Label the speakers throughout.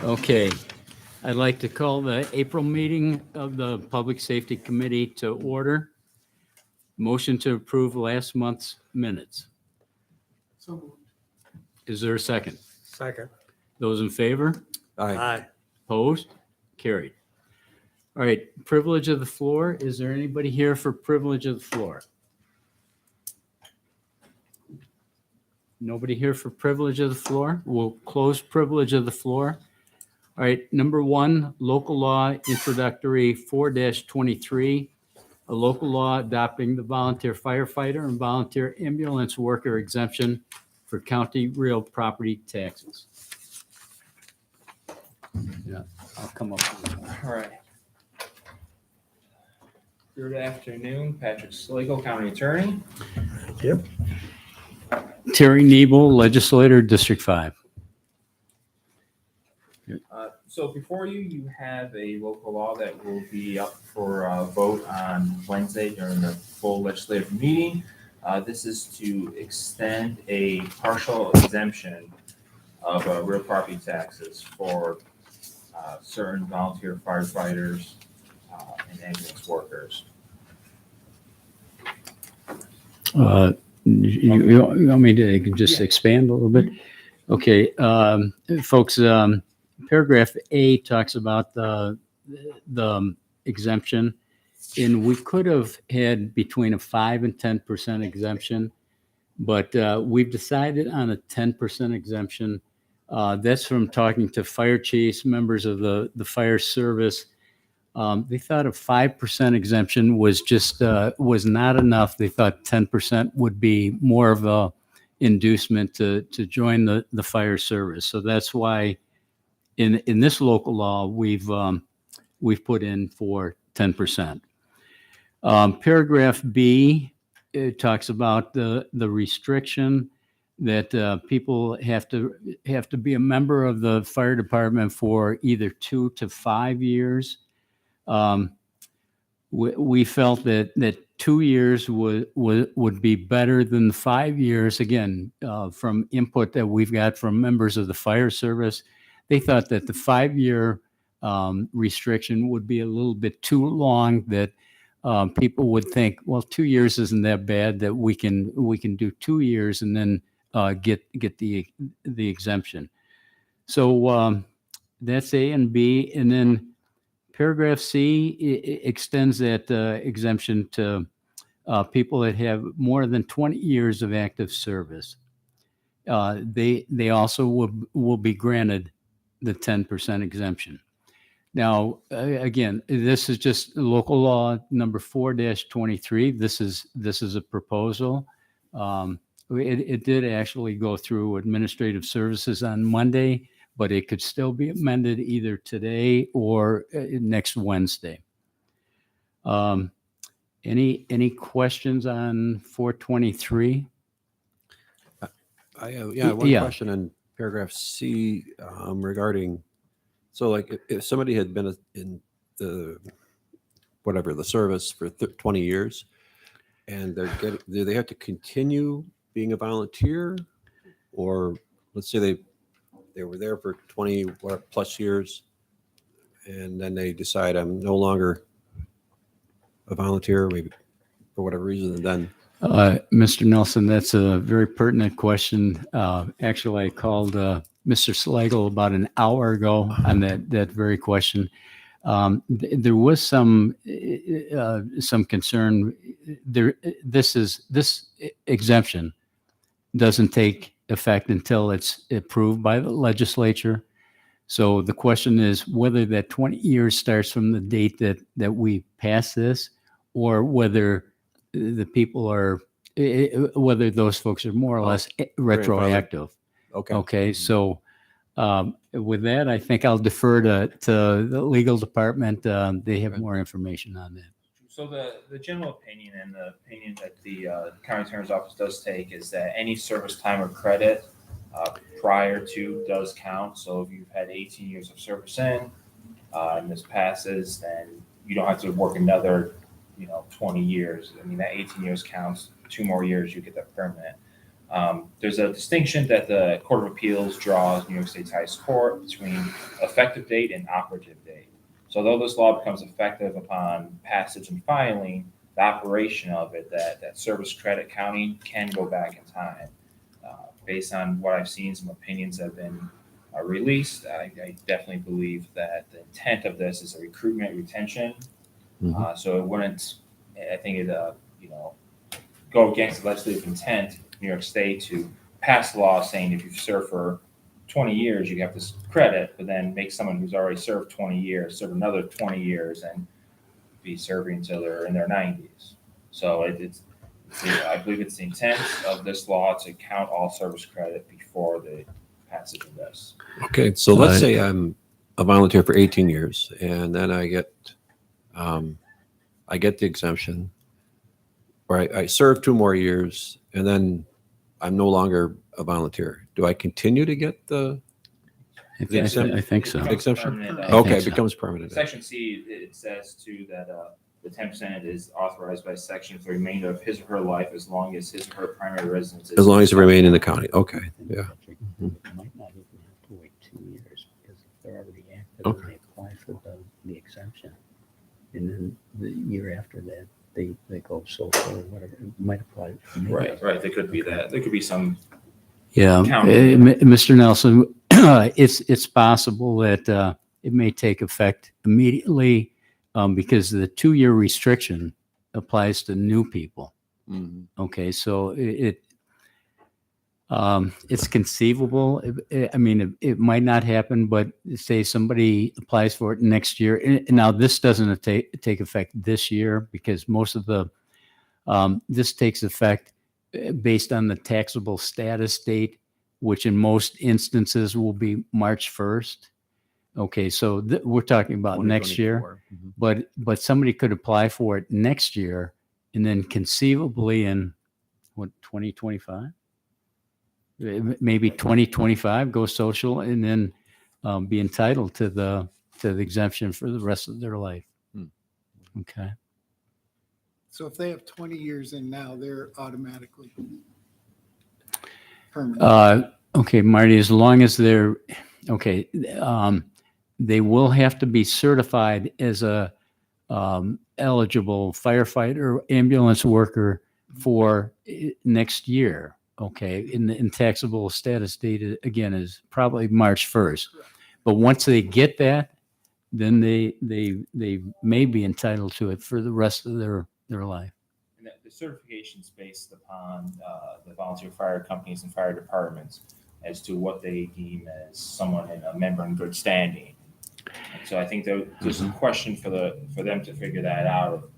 Speaker 1: Okay, I'd like to call the April meeting of the Public Safety Committee to order. Motion to approve last month's minutes.
Speaker 2: So moved.
Speaker 1: Is there a second?
Speaker 2: Second.
Speaker 1: Those in favor?
Speaker 2: Aye.
Speaker 1: Opposed? Carried. All right, privilege of the floor. Is there anybody here for privilege of the floor? Nobody here for privilege of the floor? We'll close privilege of the floor. All right, number one, local law introductory 4-23, a local law adopting the volunteer firefighter and volunteer ambulance worker exemption for county real property taxes. Yeah, I'll come up with that.
Speaker 3: All right. Good afternoon, Patrick Slagle, County Attorney.
Speaker 2: Yep.
Speaker 1: Terry Nebel, Legislator, District 5.
Speaker 3: So before you, you have a local law that will be up for a vote on Wednesday during the full legislative meeting. This is to extend a partial exemption of real property taxes for certain volunteer firefighters and ambulance workers.
Speaker 1: You want me to just expand a little bit? Okay, folks, paragraph A talks about the exemption, and we could have had between a 5 and 10% exemption, but we've decided on a 10% exemption. That's from talking to fire chiefs, members of the fire service. They thought a 5% exemption was just was not enough. They thought 10% would be more of a inducement to join the fire service. So that's why in this local law we've put in for 10%. Paragraph B, it talks about the restriction that people have to be a member of the fire department for either 2 to 5 years. We felt that 2 years would be better than 5 years. Again, from input that we've got from members of the fire service, they thought that the 5-year restriction would be a little bit too long, that people would think, well, 2 years isn't that bad, that we can do 2 years and then get the exemption. So that's A and B. And then paragraph C extends that exemption to people that have more than 20 years of active service. They also will be granted the 10% exemption. Now, again, this is just local law number 4-23. This is a proposal. It did actually go through administrative services on Monday, but it could still be amended either today or next Wednesday. Any questions on 423?
Speaker 4: I have one question on paragraph C regarding, so like if somebody had been in the service for 20 years and do they have to continue being a volunteer, or let's say they were there for 20 plus years and then they decide I'm no longer a volunteer, maybe for whatever reason, and then
Speaker 1: Mr. Nelson, that's a very pertinent question. Actually, I called Mr. Slagle about an hour ago on that very question. There was some concern. This exemption doesn't take effect until it's approved by the legislature. So the question is whether that 20 years starts from the date that we pass this, or whether the people are, whether those folks are more or less retroactive. Okay. So with that, I think I'll defer to the legal department. They have more information on that.
Speaker 3: So the general opinion and the opinion that the county attorney's office does take is that any service time or credit prior to does count. So if you've had 18 years of service and this passes, then you don't have to work another 20 years. I mean, that 18 years counts. 2 more years, you get that permanent. There's a distinction that the Court of Appeals draws, New York State's highest court, between effective date and operative date. So although this law becomes effective upon passage and filing, the operation of it, that service credit counting can go back in time. Based on what I've seen, some opinions have been released. I definitely believe that the intent of this is a recruitment retention. So it wouldn't, I think it, go against the legislative intent of New York State to pass a law saying if you've served for 20 years, you have this credit, but then make someone who's already served 20 years, serve another 20 years and be serving until they're in their 90s. So I believe it's the intent of this law to count all service credit before the passage of this.
Speaker 4: Okay, so let's say I'm a volunteer for 18 years, and then I get the exemption, or I serve 2 more years, and then I'm no longer a volunteer. Do I continue to get the
Speaker 1: I
Speaker 4: exemption?
Speaker 1: think so.
Speaker 4: Exemption?
Speaker 3: Permanent,
Speaker 1: I
Speaker 4: Okay,
Speaker 1: think
Speaker 4: it
Speaker 1: so.
Speaker 4: becomes permanent.
Speaker 3: Section C, it says too that the 10% is authorized by section for the remainder of his or her life as long as his or her primary residence is.
Speaker 4: As long as it remain in the county. Okay, yeah.
Speaker 5: Might not even have to wait 2 years because if they're already active and they apply for the exemption. And then the year after that, they go social or whatever, it might apply.
Speaker 3: Right. There could be that. There could be some.
Speaker 1: Yeah,
Speaker 3: Counting.
Speaker 1: Mr. Nelson, it's possible that it may take effect immediately because the 2-year restriction applies to new people. Okay, so it's conceivable. It might not happen, but say somebody applies for it next year. And now this doesn't take effect this year because most of this takes effect based on the taxable status date, which in most instances will be March 1st. Okay, so we're talking about next year, but somebody could apply for it next year and then conceivably in 2025? Maybe 2025 go social and then be entitled to the exemption for the rest of their life. Okay.
Speaker 2: So if they have 20 years in now, they're automatically permanent.
Speaker 1: Okay, Marty, as long as they're, okay, they will have to be certified as a eligible firefighter, ambulance worker for next year. Okay, in taxable status date again is probably March 1st. But once they get that, then they may be entitled to it for the rest of their life.
Speaker 3: And the certification is based upon the volunteer fire companies and fire departments as to what they deem as someone in a member in good standing. And so I think there's a question for them to figure that out.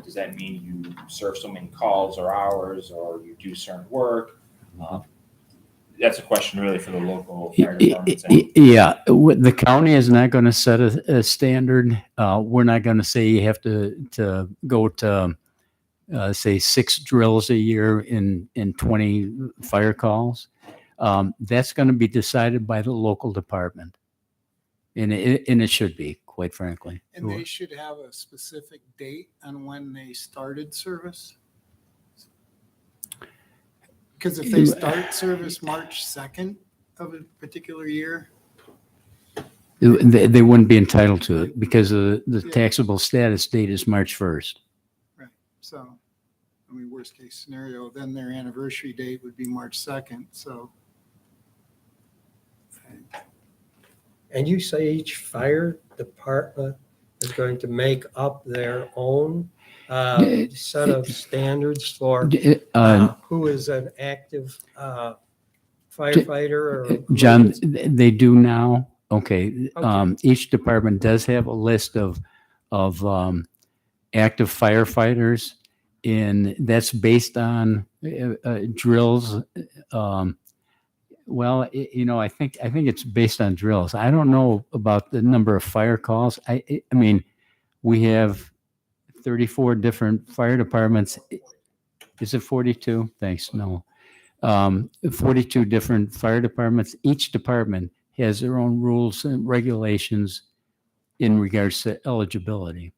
Speaker 3: Does that mean you serve so many calls or hours, or you do certain work? That's a question really for the local fire departments.
Speaker 1: Yeah, the county is not going to set a standard. We're not going to say you have to go to say 6 drills a year in 20 fire calls. That's going to be decided by the local department, and it should be, quite frankly.
Speaker 2: And they should have a specific date on when they started service? Because if they start service March 2nd of a particular year,
Speaker 1: They wouldn't be entitled to it because the taxable status date is March 1st.
Speaker 2: so, worst case scenario, then their anniversary date would be March 2nd, so.
Speaker 6: And you say each fire department is going to make up their own set of standards for who is an active firefighter or
Speaker 1: John, they do now. Okay. Each department does have a list of active firefighters, and that's based on drills. Well, I think it's based on drills. I don't know about the number of fire calls. I mean, we have 34 different fire departments. Is it 42? Thanks. No. 42 different fire departments. Each department has their own rules and regulations in regards to eligibility.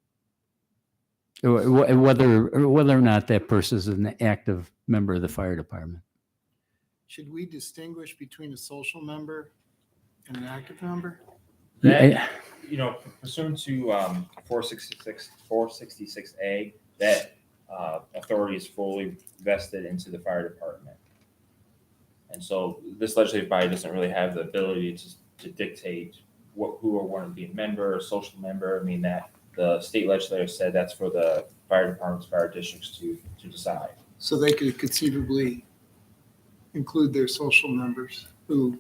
Speaker 1: Whether or not that person is an active member of the fire department.
Speaker 2: Should we distinguish between a social member and an active member?
Speaker 3: That, you know, pursuant to 466A, that authority is fully vested into the fire department. And so this legislative body doesn't really have the ability to dictate who or want to be a member, a social member. I mean, that the state legislature said that's for the fire departments, fire districts to decide.
Speaker 2: So they could conceivably include their social members who,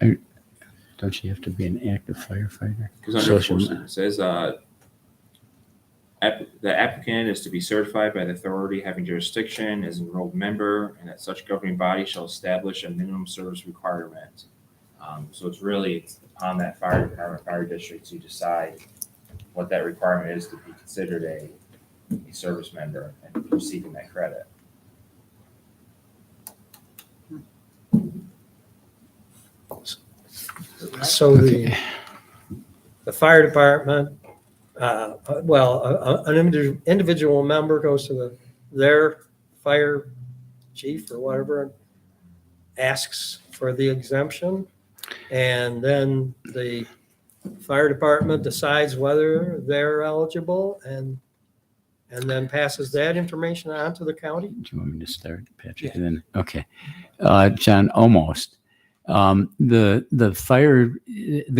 Speaker 5: Don't you have to be an active firefighter?
Speaker 3: Because under
Speaker 5: Social
Speaker 3: 4, it says the applicant is to be certified by the authority having jurisdiction as an enrolled member, and that such governing body shall establish a minimum service requirement. So it's upon that fire department, fire district to decide what that requirement is to be considered a service member and receiving that credit.
Speaker 6: So the fire department, an individual member goes to their fire chief or whatever, and asks for the exemption, and then the fire department decides whether they're eligible and then passes that information on to the county.
Speaker 5: Do you want me to start, Patrick?
Speaker 2: Yeah.
Speaker 5: Then, okay. John, almost. The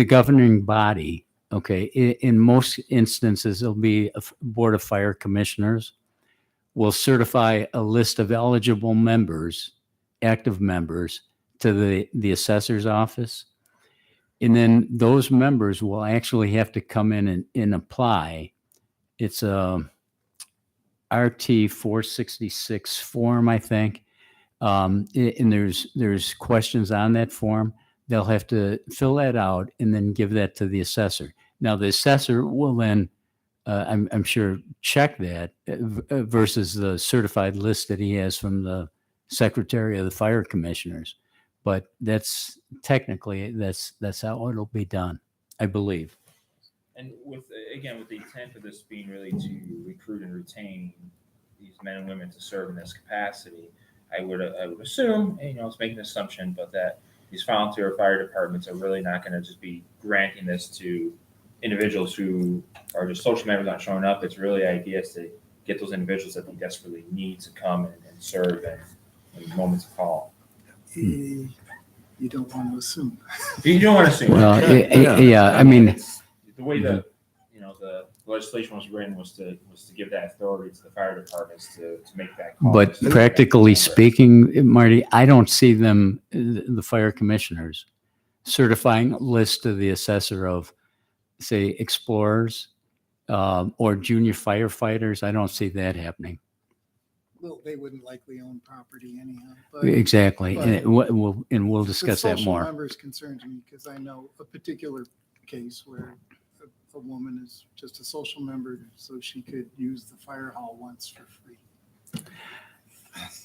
Speaker 5: governing body, okay, in most instances, it'll be a board of fire commissioners will certify a list of eligible members, active members, to the assessor's office. And then those members will actually have to come in and apply. It's a RT 466 form, I think. And there's questions on that form. They'll have to fill that out and then give that to the assessor. Now, the assessor will then, I'm sure, check that versus the certified list that he has from the secretary of the fire commissioners. But that's technically, that's how it'll be done, I believe.
Speaker 3: And with the intent of this being really to recruit and retain these men and women to serve in this capacity, I would assume, and, it's making an assumption, but that these volunteer fire departments are really not going to just be granting this to individuals who are just social members not showing up. It's really ideas to get those individuals that they desperately need to come and serve in moments of call.
Speaker 2: you don't want to assume.
Speaker 3: You don't want to assume.
Speaker 5: Well, yeah, I mean,
Speaker 3: It's the way the legislation was written was to give that authority to the fire departments to make that call.
Speaker 5: but practically speaking, Marty, I don't see them, the fire commissioners, certifying a list to the assessor of, say, explorers or junior firefighters. I don't see that happening.
Speaker 2: Well, they wouldn't likely own property anyhow. But
Speaker 5: Exactly.
Speaker 2: but-
Speaker 5: And we'll discuss that
Speaker 2: social
Speaker 5: more.
Speaker 2: members concerns me because I know a particular case where a woman is just a social member, so she could use the fire hall once for free.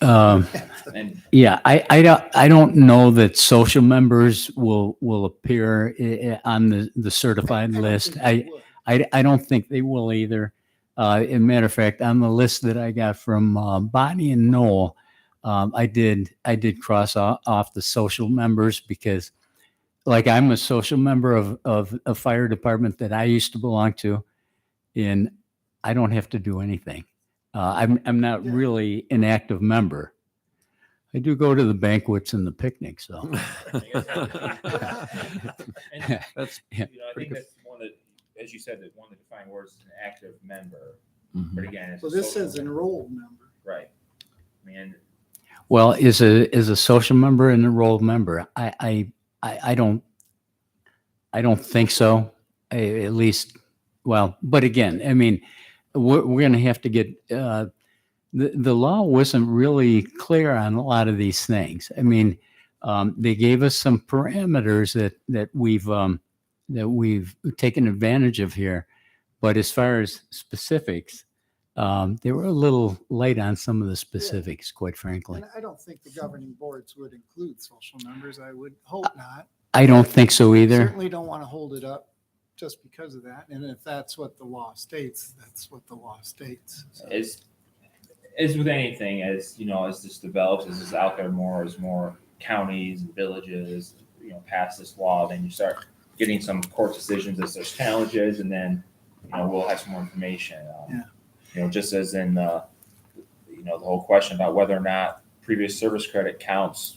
Speaker 3: And
Speaker 5: Yeah, I don't know that social members will appear on the certified list. I don't think they will either. As a matter of fact, on the list that I got from Bonnie and Noel, I did cross off the social members because, like, I'm a social member of a fire department that I used to belong to, and I don't have to do anything. I'm not
Speaker 2: Yeah.
Speaker 5: really an active member. I do go to the banquets and the picnics, so.
Speaker 3: And,
Speaker 4: That's
Speaker 3: I think that's one that, as you said, that one of the defined words is an active member.
Speaker 5: Mm-hmm.
Speaker 3: But again, it's
Speaker 2: So
Speaker 3: a
Speaker 2: this
Speaker 3: social
Speaker 2: says
Speaker 3: member.
Speaker 2: enrolled member.
Speaker 3: Right. I mean,
Speaker 5: Well, is a social member an enrolled member? I don't think so. At least, well, but again, I mean, we're going to have to get the law wasn't really clear on a lot of these things. I mean, they gave us some parameters that we've taken advantage of here, but as far as specifics, they were a little light on some of the specifics, quite frankly.
Speaker 2: And I don't think the governing boards would include social members. I would hope not.
Speaker 5: I don't think so either.
Speaker 2: Certainly don't want to hold it up just because of that. And if that's what the law states, that's what the law states. So,
Speaker 3: as with anything, as this develops, as it's out there more, as more counties and villages, pass this law, then you start getting some court decisions as there's challenges, and then, we'll have some more information. Just as in, the whole question about whether or not previous service credit counts,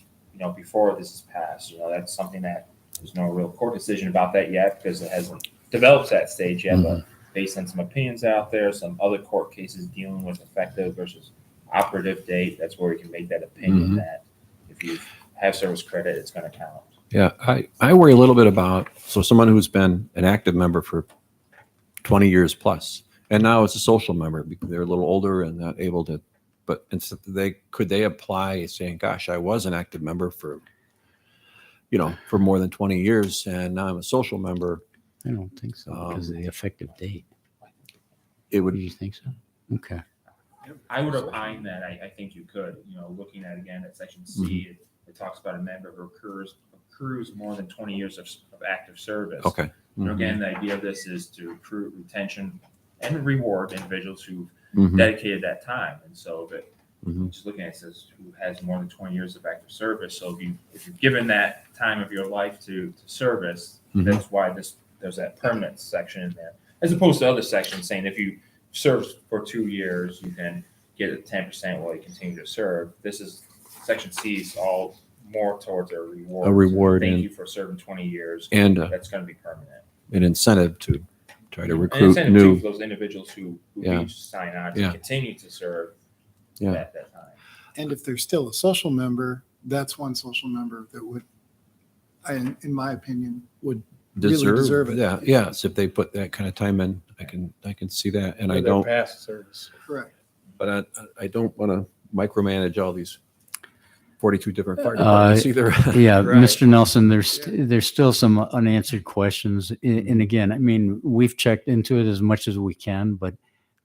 Speaker 3: before this is passed, that's something that there's no real court decision about that yet because it hasn't developed that stage yet, but based on some opinions out there, some other court cases dealing with effective versus operative date, that's where we can make that opinion that if you have service credit, it's going to count.
Speaker 4: Yeah, I worry a little bit about, so someone who's been an active member for 20 years plus, and now it's a social member because they're a little older and not able to, but instead could they apply saying, gosh, I was an active member for more than 20 years and now I'm a social member.
Speaker 5: I don't think so because of the effective date.
Speaker 4: It would
Speaker 5: Do you think so? Okay.
Speaker 3: I would opine that I think you could, looking at again at section C, it talks about a member who accrues more than 20 years of active service.
Speaker 4: Okay.
Speaker 3: Again, the idea of this is to recruit, retention, and reward individuals who've
Speaker 4: Mhm.
Speaker 3: dedicated that time. And so if
Speaker 4: Mhm.
Speaker 3: just looking at it says who has more than 20 years of active service. So if you've given that time of your life to service,
Speaker 4: Mhm.
Speaker 3: that's why there's that permanent section in there, as opposed to other sections saying if you serve for 2 years, you can get a 10% while you continue to serve. This is section C is all more towards a reward.
Speaker 4: A reward
Speaker 3: Thank
Speaker 4: and-
Speaker 3: you for serving 20 years.
Speaker 4: and
Speaker 3: That's going to be permanent.
Speaker 4: an incentive to try to
Speaker 3: And
Speaker 4: recruit
Speaker 3: incentive
Speaker 4: new.
Speaker 3: to those individuals who
Speaker 4: Yeah.
Speaker 3: each sign on to
Speaker 4: Yeah.
Speaker 3: continue to serve
Speaker 4: Yeah.
Speaker 3: at that time.
Speaker 2: And if they're still a social member, that's one social member that would, in my opinion, would really deserve it.
Speaker 4: Yeah, yes, if they put that kind of time in, I can see that, and I
Speaker 6: For their
Speaker 4: don't,
Speaker 6: past service.
Speaker 2: correct.
Speaker 4: but I don't want to micromanage all these 42 different fire departments either.
Speaker 1: Yeah,
Speaker 6: Right.
Speaker 1: Mr. Nelson, there's still some unanswered questions. And again, I mean, we've checked into it as much as we can, but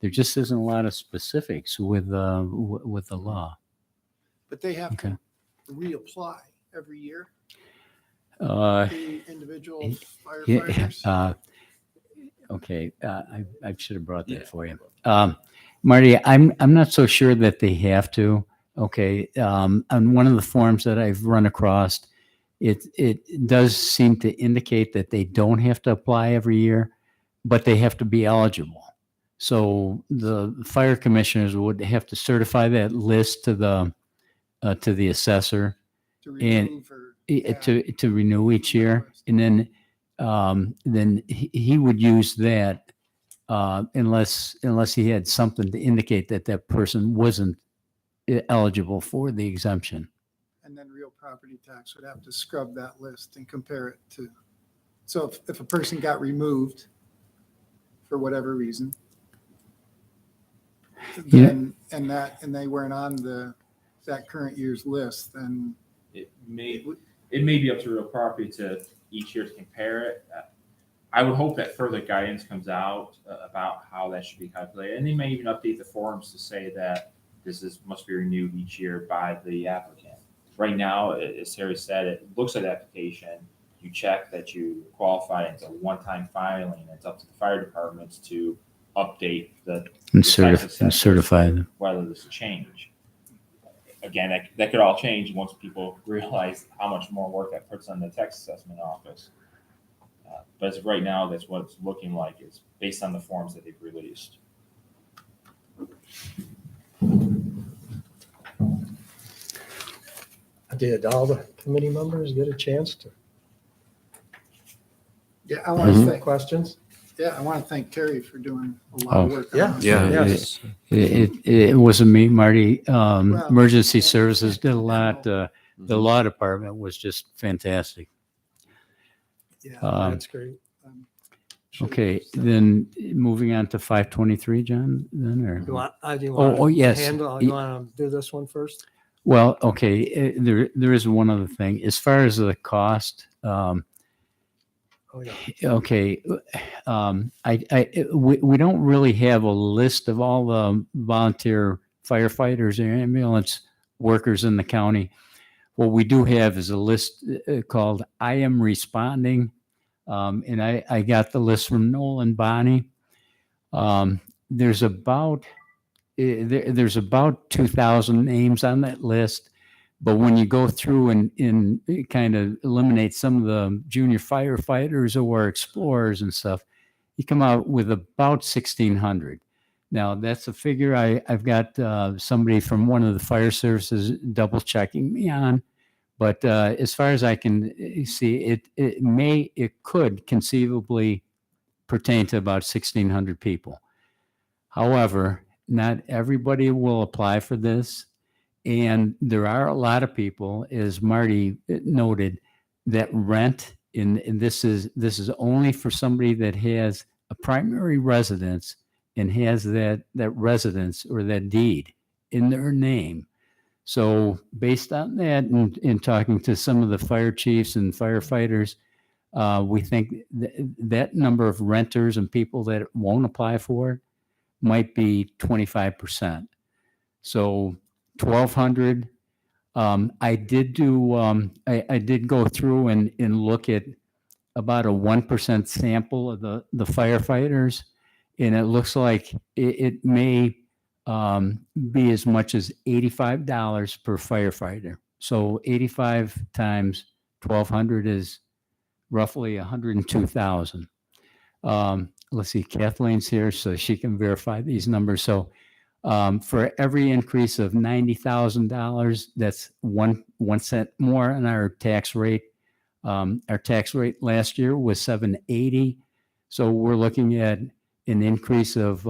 Speaker 1: there just isn't a lot of specifics with the law.
Speaker 2: But they have
Speaker 1: Okay.
Speaker 2: to reapply every year,
Speaker 1: Uh,
Speaker 2: the individual
Speaker 1: yeah,
Speaker 2: firefighters.
Speaker 1: Okay, I should have brought that for you. Marty, I'm not so sure that they have to. Okay, on one of the forms that I've run across, it does seem to indicate that they don't have to apply every year, but they have to be eligible. So the fire commissioners would have to certify that list to the assessor
Speaker 2: To
Speaker 1: and-
Speaker 2: remove or
Speaker 1: to renew each year, and then he would use that unless he had something to indicate that person wasn't eligible for the exemption.
Speaker 2: and then real property tax would have to scrub that list and compare it to. So if a person got removed for whatever reason,
Speaker 1: Yeah.
Speaker 2: then, and they weren't on that current year's list, then
Speaker 3: It may be up to real property to each year to compare it. I would hope that further guidance comes out about how that should be calculated, and they may even update the forms to say that must be renewed each year by the applicant. Right now, as Harry said, it looks at the application, you check that you qualify, it's a one-time filing, it's up to the fire departments to update the
Speaker 1: And
Speaker 3: tax assessors
Speaker 1: certify them.
Speaker 3: whether there's a change. Again, that could all change once people realize how much more work that puts on the tax assessment office. But as of right now, that's what it's looking like. It's based on the forms that they've released.
Speaker 6: Did all the committee members get a chance to
Speaker 2: yeah, I want to
Speaker 6: ask
Speaker 2: thank,
Speaker 6: questions?
Speaker 2: I want to thank Terry for doing a lot of
Speaker 1: Oh.
Speaker 2: work. on
Speaker 6: Yeah.
Speaker 2: this.
Speaker 4: Yeah,
Speaker 6: Yes.
Speaker 1: It wasn't me, Marty.
Speaker 2: Well,
Speaker 1: Emergency
Speaker 2: yeah,
Speaker 1: services did a
Speaker 2: yeah.
Speaker 1: lot. The law department was just fantastic.
Speaker 2: Yeah,
Speaker 1: Um,
Speaker 6: That's great.
Speaker 2: should-
Speaker 1: Okay, then moving on to 523, John, then, or?
Speaker 6: You want, do you
Speaker 1: Oh,
Speaker 6: want
Speaker 1: yes.
Speaker 6: to handle, you want to do this one first?
Speaker 1: Well, okay, there is one other thing. As far as the cost,
Speaker 6: Oh, yeah.
Speaker 1: okay, we don't really have a list of all the volunteer firefighters and ambulance workers in the county. What we do have is a list called I Am Responding, and I got the list from Nolan Bonney. There's about 2,000 names on that list, But when you go through and kind of eliminate some of the junior firefighters or explorers and stuff, you come out with about 1,600. Now, that's a figure I've got somebody from one of the fire services double checking me on. But as far as I can see, it could conceivably pertain to about 1,600 people. However, not everybody will apply for this. And there are a lot of people, as Marty noted, that rent, and this is only for somebody that has a primary residence and has that residence or that deed in their name. So based on that, and in talking to some of the fire chiefs and firefighters, we think that number of renters and people that won't apply for it might be 25%. So 1,200. I did go through and look at about a 1% sample of the firefighters, and it looks like it may be as much as $85 per firefighter. So 85 times 1,200 is roughly 102,000. Let's see, Kathleen's here, so she can verify these numbers. So for every increase of $90,000, that's 1 cent more on our tax rate. Our tax rate last year was $7.80. So we're looking at an increase of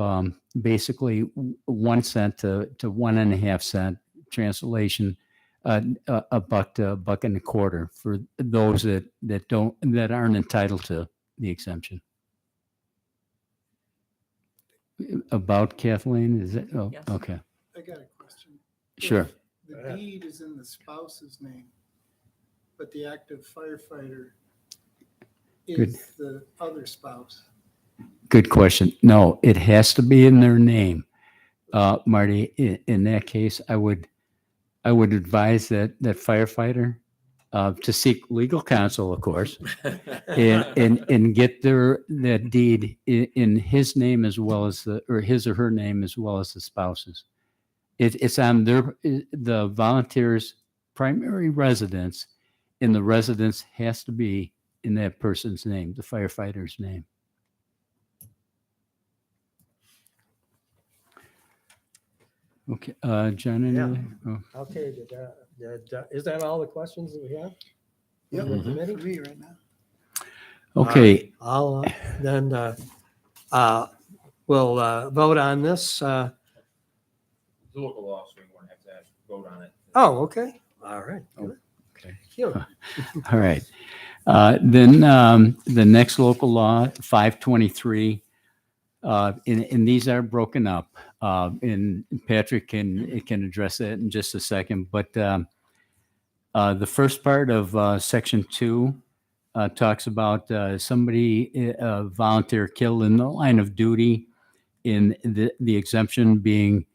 Speaker 1: basically 1 cent to 1.5 cent translation, a buck to $1.25 for those that aren't entitled to the exemption. About Kathleen, is it? Oh,
Speaker 7: Yes.
Speaker 1: okay,
Speaker 2: I got a question.
Speaker 1: sure.
Speaker 2: The deed is in the spouse's name, but the active firefighter
Speaker 1: Good.
Speaker 2: is the other spouse.
Speaker 1: Good question. No, it has to be in their name. Marty, in that case, I would advise that firefighter to seek legal counsel, of course, and get that deed in his name as well as his or her name as well as the spouse's. It's on the volunteer's primary residence, and the residence has to be in that person's name, the firefighter's name. Okay, John,
Speaker 6: Okay, is that all the questions that we have?
Speaker 2: Yep,
Speaker 6: From the committee?
Speaker 2: for me right now.
Speaker 1: okay.
Speaker 6: I'll then we'll vote on this.
Speaker 3: The local law, so we won't have to vote on it.
Speaker 6: Oh, okay. All right.
Speaker 1: Oh, okay.
Speaker 6: Thank you.
Speaker 1: All right. Then the next local law, 523, and these are broken up. And Patrick can address that in just a second. But the first part of Section 2 talks about somebody, a volunteer killed in the line of duty, in the exemption being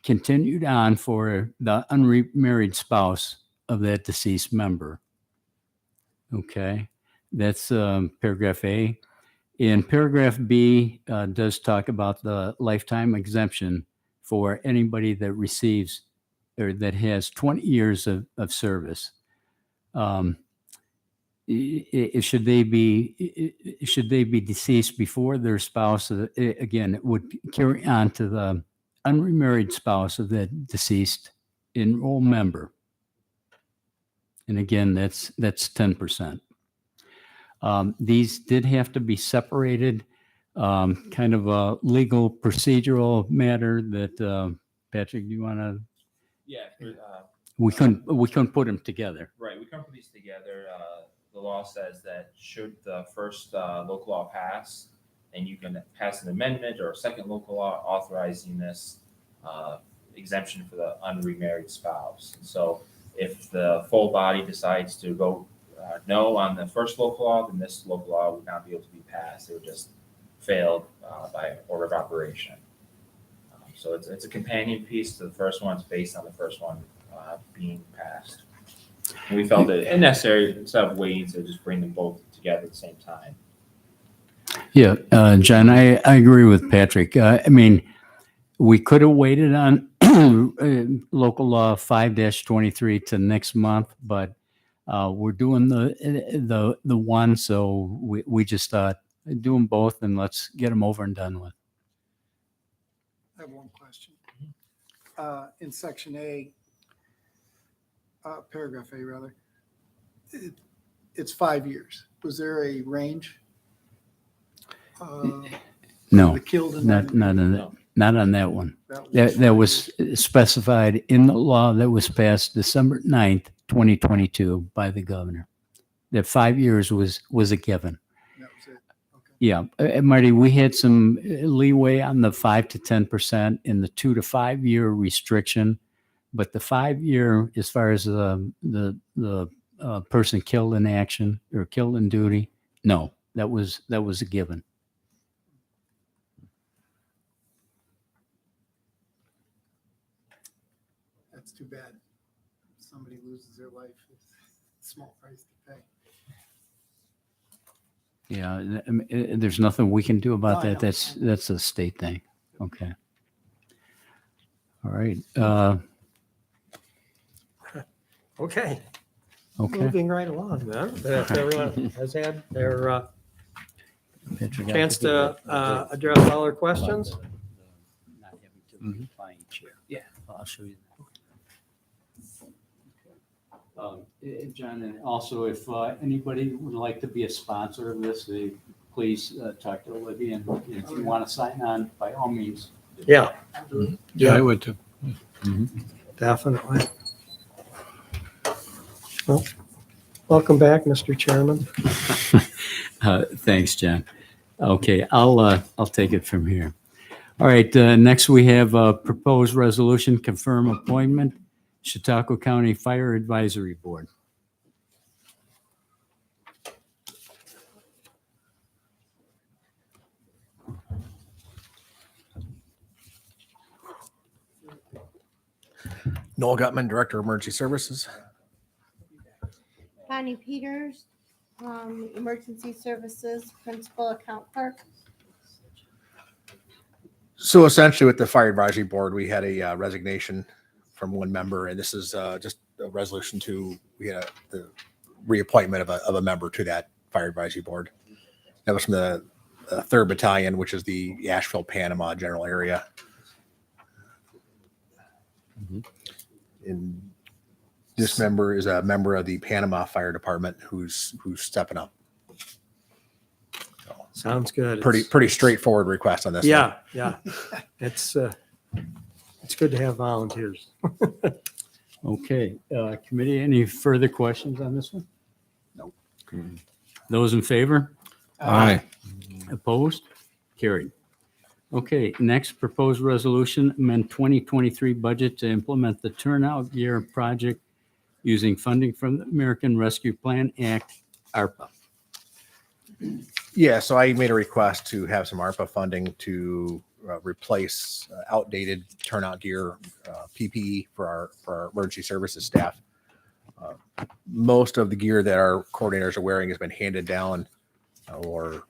Speaker 1: continued on for the unmarried spouse of that deceased member. Okay, that's paragraph A. And paragraph B does talk about the lifetime exemption for anybody that receives or that has 20 years of service. Should they be deceased before their spouse, again, it would carry on to the unmarried spouse of that deceased enrolled member. And again, that's 10%. These did have to be separated, kind of a legal procedural matter that, Patrick, do you want to?
Speaker 3: Yeah,
Speaker 1: We couldn't put them together.
Speaker 3: right. We come put these together. The law says that should the first local law pass, and you can pass an amendment or a second local law authorizing this exemption for the unremarried spouse. And so if the full body decides to vote no on the first local law, then this local law would not be able to be passed. It would just fail by order of operation. So it's a companion piece to the first one. It's based on the first one being passed. And we felt it necessary, instead of waiting, to just bring them both together at the same time.
Speaker 1: Yeah, John, I agree with Patrick. I mean, we could have waited on local law 5-23 to next month, but we're doing the one, so we just thought do them both and let's get them over and done with.
Speaker 2: I have one question. In section A, paragraph A rather, it's 5 years. Was there a range?
Speaker 1: No,
Speaker 2: The killed and
Speaker 1: not on that one.
Speaker 2: that
Speaker 1: That was specified in the law that was passed December 9th, 2022 by the governor. That 5 years was a given.
Speaker 2: That was it. Okay.
Speaker 1: Yeah, Marty, we had some leeway on the 5 to 10% in the 2 to 5 year restriction, but the 5 year, as far as the person killed in action or killed in duty, no, that was a given.
Speaker 2: That's too bad. Somebody loses their life. It's a small price to pay.
Speaker 1: Yeah, there's nothing we can do about
Speaker 2: No, I
Speaker 1: that.
Speaker 2: know.
Speaker 1: That's a state thing. Okay. All right.
Speaker 6: Okay,
Speaker 1: Okay.
Speaker 6: moving right along then. If everyone has had their chance to address all their questions.
Speaker 5: Not having to reply each year.
Speaker 3: Yeah.
Speaker 5: I'll show you.
Speaker 1: John, and also if anybody would like to be a sponsor of this, please talk to Olivia, and if you want to sign on, by all means.
Speaker 6: Yeah,
Speaker 4: Yeah, I would too.
Speaker 6: definitely. Well, welcome back, Mr. Chairman.
Speaker 1: Thanks, John. Okay, I'll take it from here. All right, next we have a proposed resolution confirm appointment, Chautauqua County Fire Advisory Board.
Speaker 7: Noel Gutman, Director of Emergency Services.
Speaker 8: Connie Peters, Emergency Services Principal Account Clerk.
Speaker 7: So essentially with the Fire Advisory Board, we had a resignation from one member, and this is just a resolution we had the reappointment of a member to that Fire Advisory Board. That was from the 3rd Battalion, which is the Asheville, Panama general area. And this member is a member of the Panama Fire Department who's stepping up.
Speaker 6: Sounds good.
Speaker 7: Pretty straightforward request on this.
Speaker 6: Yeah, yeah. It's good to have volunteers.
Speaker 1: Okay, committee, any further questions on this one?
Speaker 7: Nope.
Speaker 1: Those in favor?
Speaker 4: Aye.
Speaker 1: Opposed? Carried. Okay, next proposed resolution, amend 2023 budget to implement the turnout gear project using funding from the American Rescue Plan Act, ARPA.
Speaker 7: Yeah, so I made a request to have some ARPA funding to replace outdated turnout gear, PPE for our emergency services staff. Most of the gear that our coordinators are wearing has been handed down or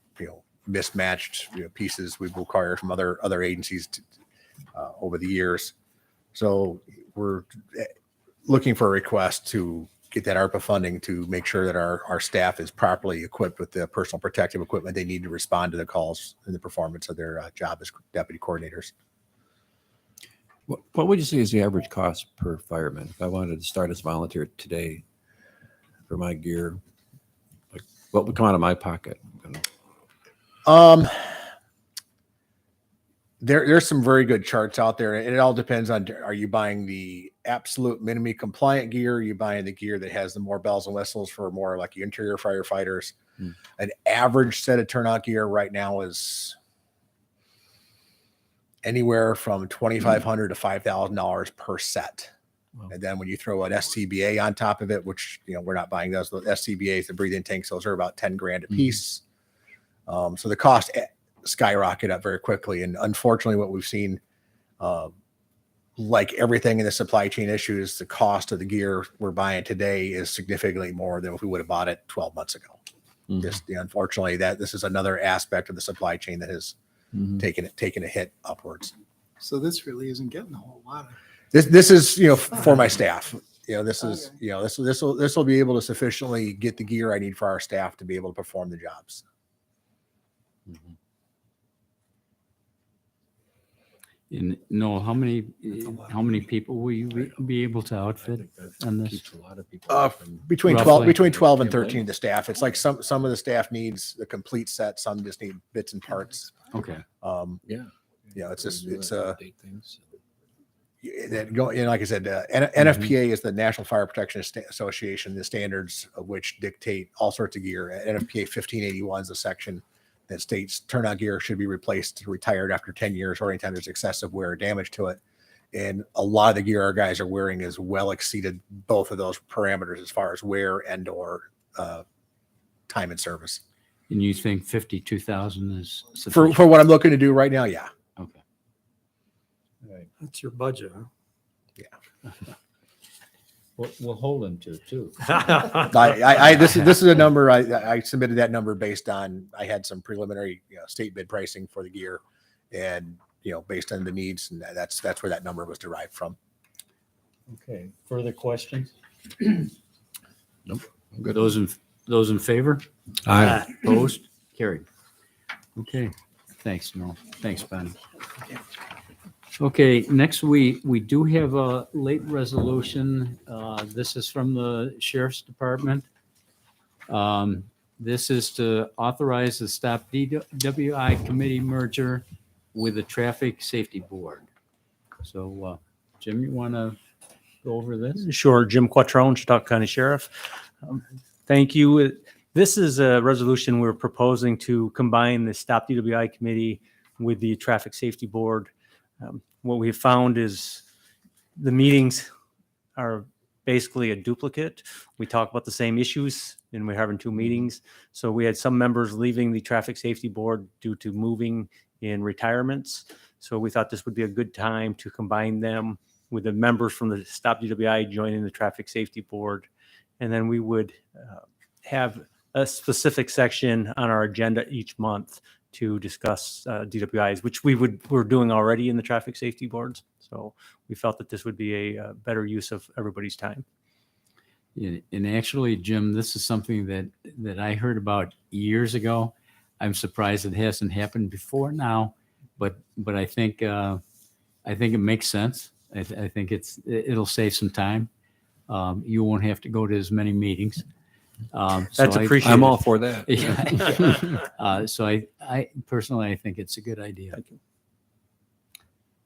Speaker 7: mismatched pieces we've acquired from other agencies over the years. So we're looking for a request to get that ARPA funding to make sure that our staff is properly equipped with the personal protective equipment they need to respond to the calls and the performance of their job as deputy coordinators.
Speaker 4: What would you say is the average cost per fireman? If I wanted to start as a volunteer today for my gear, like what would come out of my pocket?
Speaker 7: There's some very good charts out there, and it all depends on, are you buying the absolute minimum compliant gear? Are you buying the gear that has the more bells and whistles for more like interior firefighters? An average set of turnout gear right now is anywhere from $2,500 to $5,000 per set.
Speaker 4: Wow.
Speaker 7: And then when you throw an SCBA on top of it, which we're not buying those SCBAs, the breathing tanks, those are about 10 grand a piece. So the cost skyrocket up very quickly. And unfortunately, what we've seen, like everything in the supply chain issues, the cost of the gear we're buying today is significantly more than if we would have bought it 12 months ago. Just unfortunately, that this is another aspect of the supply chain that has taken a hit upwards.
Speaker 2: So this really isn't getting a whole lot of.
Speaker 7: This is, for my staff. This is,
Speaker 2: Okay.
Speaker 7: this will be able to sufficiently get the gear I need for our staff to be able to perform the jobs.
Speaker 1: And Noel, how many people will you be able to outfit on this?
Speaker 4: Keeps a lot of people.
Speaker 7: Between
Speaker 1: Roughly.
Speaker 7: 12 and 13 of the staff. It's like some of the staff needs the complete set, some just need bits and parts.
Speaker 1: Okay.
Speaker 4: Yeah.
Speaker 7: It's just, it's
Speaker 4: Update things.
Speaker 7: that go, like I said, NFPA is the National Fire Protection Association, the standards of which dictate all sorts of gear. NFPA 1581 is a section that states turnout gear should be replaced, retired after 10 years or anytime there's excessive wear or damage to it. And a lot of the gear our guys are wearing is well exceeded both of those parameters as far as wear and or time in service.
Speaker 1: And you think 52,000 is
Speaker 7: For
Speaker 1: sufficient?
Speaker 7: what I'm looking to do right now, yeah.
Speaker 1: Okay.
Speaker 6: That's your budget,
Speaker 5: We'll hold them to it too.
Speaker 6: huh?
Speaker 7: This is a number, I submitted that number based on, I had some preliminary state bid pricing for the gear and, based on the needs, and that's where that number was derived from.
Speaker 5: Okay, further questions?
Speaker 1: Good. Those in favor?
Speaker 4: Aye.
Speaker 1: Opposed? Carried. Okay. Thanks, Noel. Thanks, Bonnie. Okay, next we do have a late resolution. This is from the Sheriff's Department. This is to authorize the Stop DWI Committee merger with the Traffic Safety Board. So, Jim, you want to go over this?
Speaker 9: Sure. Jim Quattrone, Chautauqua County Sheriff. Thank you. This is a resolution we're proposing to combine the Stop DWI Committee with the Traffic Safety Board. What we have found is the meetings are basically a duplicate. We talk about the same issues and we're having two meetings. So we had some members leaving the Traffic Safety Board due to moving in retirements. So we thought this would be a good time to combine them with the members from the Stop DWI joining the Traffic Safety Board. And then we would have a specific section on our agenda each month to discuss DWIs, which we're doing already in the traffic safety boards. So we felt that this would be a better use of everybody's time.
Speaker 1: Yeah, and actually, Jim, this is something that I heard about years ago. I'm surprised it hasn't happened before now, but I think it makes sense. I think it'll save some time. You won't have to go to as many meetings.
Speaker 9: That's appreciated.
Speaker 4: I'm all for that.
Speaker 1: Yeah. So I personally, I think it's a good idea.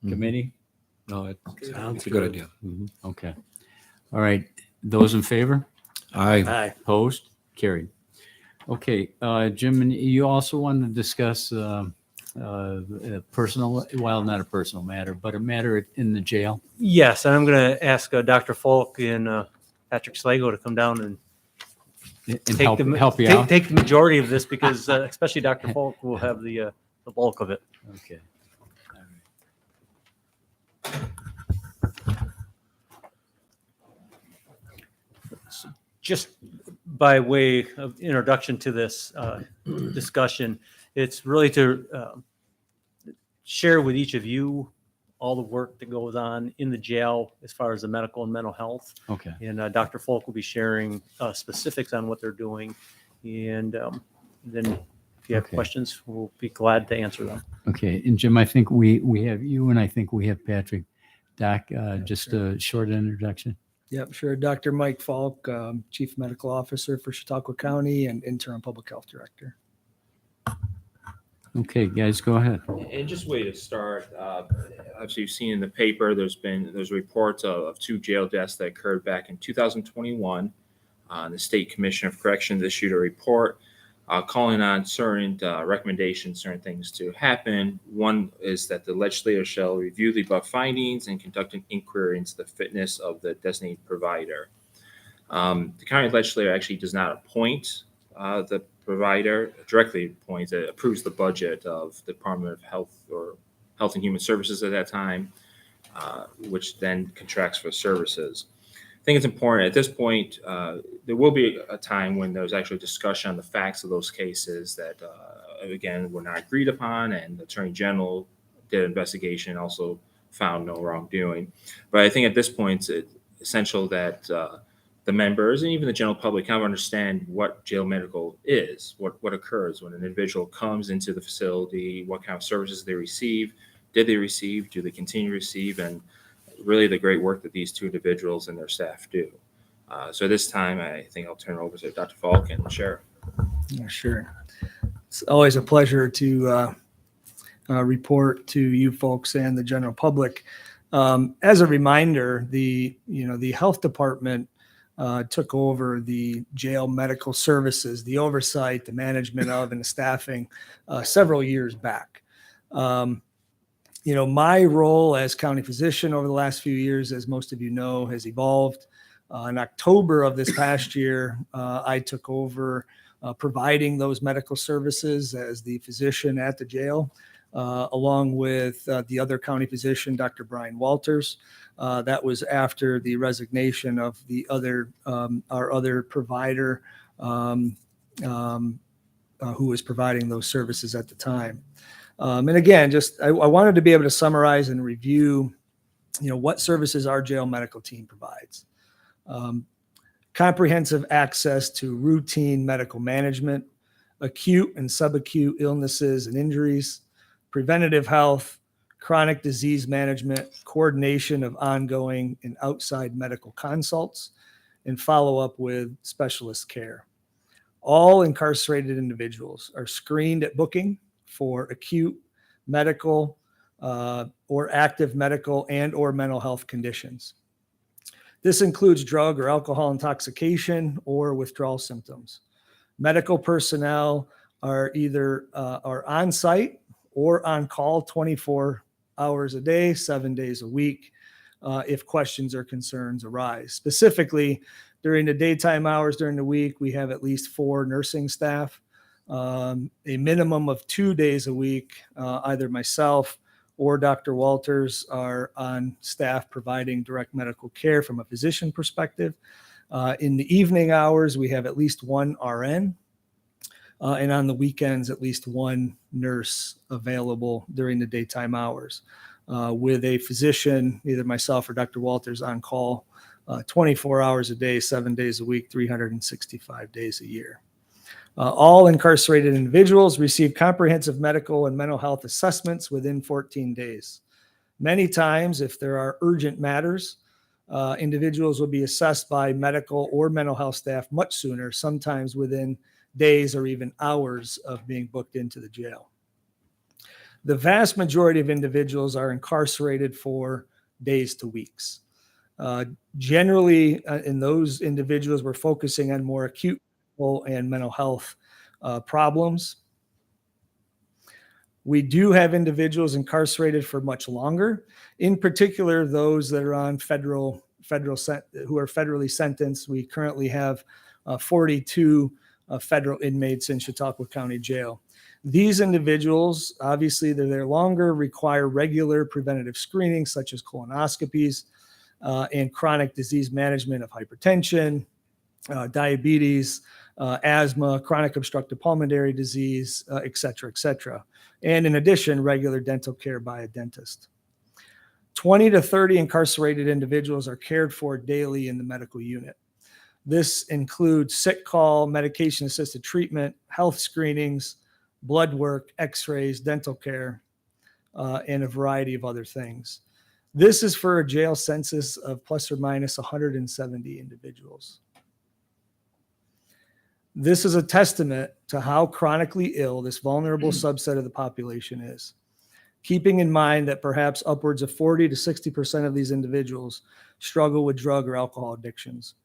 Speaker 1: Committee?
Speaker 4: No, it's
Speaker 6: Sounds
Speaker 4: a good
Speaker 6: good.
Speaker 4: idea.
Speaker 1: Okay. All right. Those in favor?
Speaker 4: Aye.
Speaker 6: Aye.
Speaker 1: Opposed? Carried. Okay, Jim, and you also wanted to discuss a personal, well, not a personal matter, but a matter in the jail.
Speaker 9: Yes, and I'm going to ask Dr. Falk and Patrick Slago to come down and
Speaker 1: And help you out.
Speaker 9: take the majority of this because especially Dr. Falk will have the bulk of it.
Speaker 1: Okay.
Speaker 9: Just by way of introduction to this discussion, it's really to share with each of you all the work that goes on in the jail as far as the medical and mental health.
Speaker 1: Okay.
Speaker 9: And Dr. Falk will be sharing specifics on what they're doing. And then if you have
Speaker 1: Okay.
Speaker 9: questions, we'll be glad to answer them.
Speaker 1: Okay. And Jim, I think we have you, and I think we have Patrick. Doc, just a short introduction.
Speaker 10: Yep, sure. Dr. Mike Falk, Chief Medical Officer for Chautauqua County and Interim Public Health Director.
Speaker 1: Okay, guys, go ahead.
Speaker 3: And just way to start, obviously you've seen in the paper, there's reports of 2 jail deaths that occurred back in 2021. The State Commission of Corrections issued a report calling on certain recommendations, certain things to happen. One is that the legislature shall review the above findings and conduct an inquiry into the fitness of the designated provider. The county legislature actually does not appoint the provider, directly appoints, approves the budget of the Department of Health or Health and Human Services at that time, which then contracts for services. I think it's important at this point, there will be a time when there's actually discussion on the facts of those cases that, again, were not agreed upon, and the Attorney General did an investigation, also found no wrongdoing. But I think at this point, it's essential that the members and even the general public kind of understand what jail medical is, what occurs when an individual comes into the facility, what kind of services they receive, did they receive, do they continue to receive, and really the great work that these two individuals and their staff do. So this time, I think I'll turn it over to Dr. Falk and the sheriff.
Speaker 10: Yeah, sure. It's always a pleasure to report to you folks and the general public. As a reminder, the health department took over the jail medical services, the oversight, the management of, and the staffing several years back. My role as county physician over the last few years, as most of you know, has evolved. In October of this past year, I took over providing those medical services as the physician at the jail, along with the other county physician, Dr. Brian Walters. That was after the resignation of our other provider who was providing those services at the time. And again, I wanted to be able to summarize and review, what services our jail medical team provides. Comprehensive access to routine medical management, acute and subacute illnesses and injuries, preventative health, chronic disease management, coordination of ongoing and outside medical consults, and follow-up with specialist care. All incarcerated individuals are screened at booking for acute medical or active medical and or mental health conditions. This includes drug or alcohol intoxication or withdrawal symptoms. Medical personnel are either are on site or on call 24 hours a day, 7 days a week, if questions or concerns arise. Specifically, during the daytime hours during the week, we have at least 4 nursing staff, a minimum of 2 days a week. Either myself or Dr. Walters are on staff providing direct medical care from a physician perspective. In the evening hours, we have at least 1 RN. And on the weekends, at least 1 nurse available during the daytime hours, with a physician, either myself or Dr. Walters, on call 24 hours a day, 7 days a week, 365 days a year. All incarcerated individuals receive comprehensive medical and mental health assessments within 14 days. Many times, if there are urgent matters, individuals will be assessed by medical or mental health staff much sooner, sometimes within days or even hours of being booked into the jail. The vast majority of individuals are incarcerated for days to weeks. Generally, in those individuals, we're focusing on more acute and mental health problems. We do have individuals incarcerated for much longer, in particular those that are on who are federally sentenced. We currently have 42 federal inmates in Chautauqua County Jail. These individuals, obviously they're there longer, require regular preventative screening such as colonoscopies and chronic disease management of hypertension, diabetes, asthma, chronic obstructive pulmonary disease, et cetera, et cetera. And in addition, regular dental care by a dentist. 20 to 30 incarcerated individuals are cared for daily in the medical unit. This includes sick call, medication-assisted treatment, health screenings, blood work, x-rays, dental care, and a variety of other things. This is for a jail census of plus or minus 170 individuals. This is a testament to how chronically ill this vulnerable subset of the population is. Keeping in mind that perhaps upwards of 40 to 60% of these individuals struggle with drug or alcohol addictions.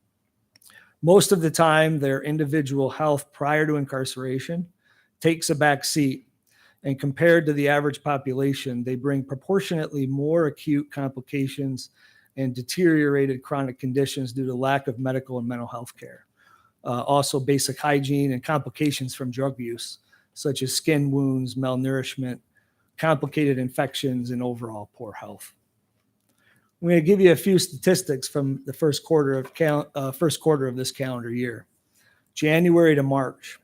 Speaker 10: Most of the time, their individual health prior to incarceration takes a back seat, and compared to the average population, they bring proportionately more acute complications and deteriorated chronic conditions due to lack of medical and mental health care. Also basic hygiene and complications from drug use, such as skin wounds, malnourishment, complicated infections, and overall poor health. I'm going to give you a few statistics from the first quarter of this calendar year. January to March.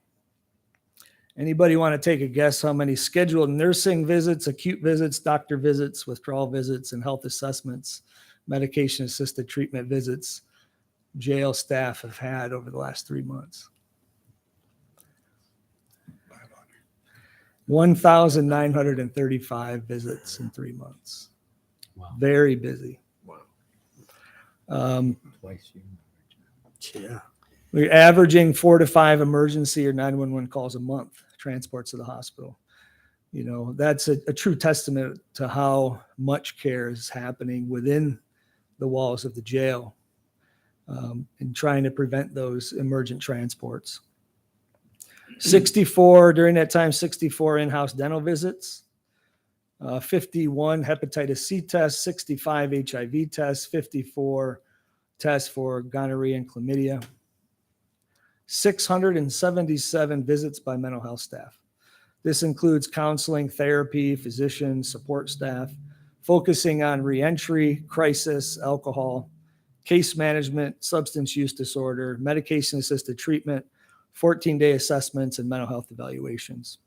Speaker 10: Anybody want to take a guess how many scheduled nursing visits, acute visits, doctor visits, withdrawal visits, and health assessments, medication assisted treatment visits jail staff have had over the last 3 months? 1,935 visits in 3 months.
Speaker 5: Wow.
Speaker 10: Very busy.
Speaker 7: Wow.
Speaker 5: Twice you.
Speaker 6: Yeah.
Speaker 10: We're averaging 4 to 5 emergency or 911 calls a month, transports to the hospital. You know, that's a true testament to how much care is happening within the walls of the jail, and trying to prevent those emergent transports. 64 during that time, 64 in-house dental visits, 51 hepatitis C tests, 65 HIV tests, 54 tests for gonorrhea and chlamydia, 677 visits by mental health staff. This includes counseling, therapy, physicians, support staff, focusing on reentry, crisis, alcohol, case management, substance use disorder, medication-assisted treatment, 14-day assessments, and mental health evaluations.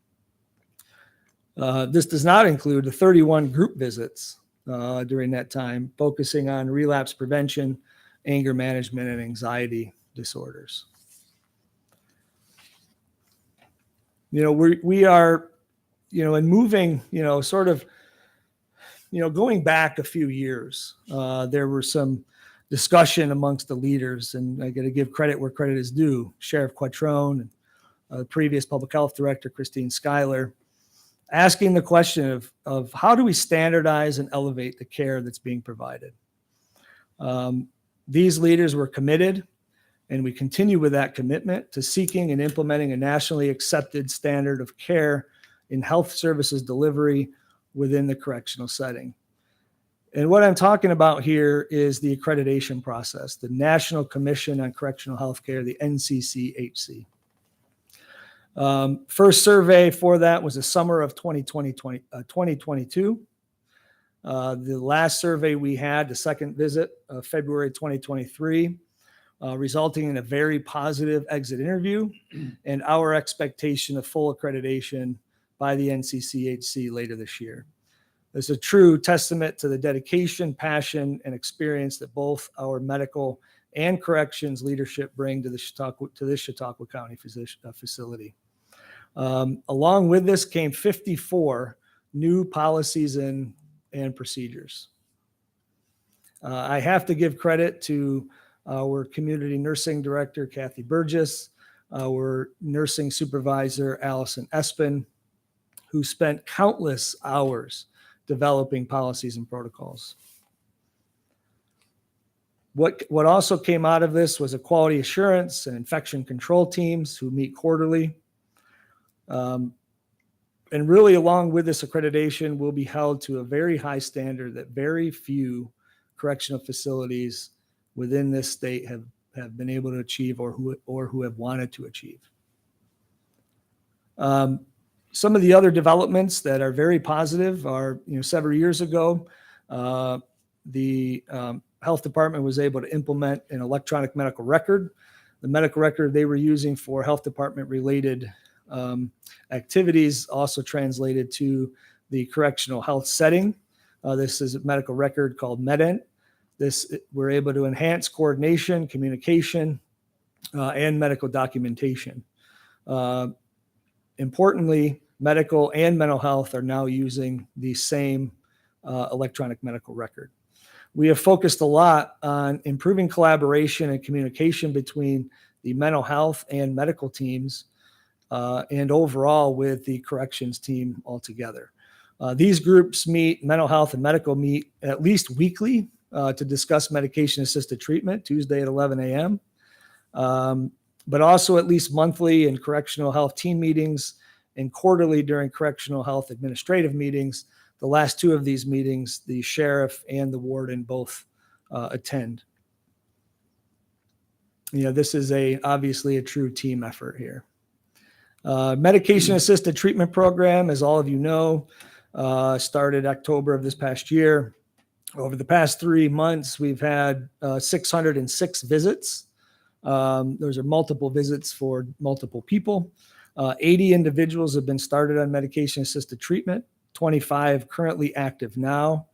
Speaker 10: This does not include the 31 group visits during that time, focusing on relapse prevention, anger management, and anxiety disorders. You know, we are, you know, in moving, you know, sort of, you know, going back a few years, there were some discussion amongst the leaders, and I got to give credit where credit is due. Sheriff Quattrone, the previous public health director, Christine Schuyler, asking the question of how do we standardize and elevate the care that's being provided? These leaders were committed, and we continue with that commitment to seeking and implementing a nationally accepted standard of care in health services delivery within the correctional setting. And what I'm talking about here is the accreditation process, the National Commission on Correctional Healthcare, the NCCHC. First survey for that was the summer of 2022. The last survey we had, the second visit of February 2023, resulting in a very positive exit interview and our expectation of full accreditation by the NCCHC later this year. It's a true testament to the dedication, passion, and experience that both our medical and corrections leadership bring to this Chautauqua County facility. Along with this came 54 new policies and procedures. I have to give credit to our community nursing director, Kathy Burgess, our nursing supervisor, Allison Espin, who spent countless hours developing policies and protocols. What also came out of this was a quality assurance and infection control teams who meet quarterly. And really, along with this accreditation, will be held to a very high standard that very few correctional facilities within this state have been able to achieve or who have wanted to achieve. Some of the other developments that are very positive are, you know, several years ago, the health department was able to implement an electronic medical record. The medical record they were using for health department related activities also translated to the correctional health setting. This is a medical record called MEDENT. We're able to enhance coordination, communication, and medical documentation. Importantly, medical and mental health are now using the same electronic medical record. We have focused a lot on improving collaboration and communication between the mental health and medical teams, and overall with the corrections team altogether. These groups meet, mental health and medical meet at least weekly to discuss medication-assisted treatment, Tuesday at 11 a.m., but also at least monthly in correctional health team meetings and quarterly during correctional health administrative meetings. The last two of these meetings, the sheriff and the warden both attend. You know, this is obviously a true team effort here. Medication-assisted treatment program, as all of you know, started October of this past year. Over the past 3 months, we've had 606 visits. Those are multiple visits for multiple people. 80 individuals have been started on medication-assisted treatment, 25 currently active now.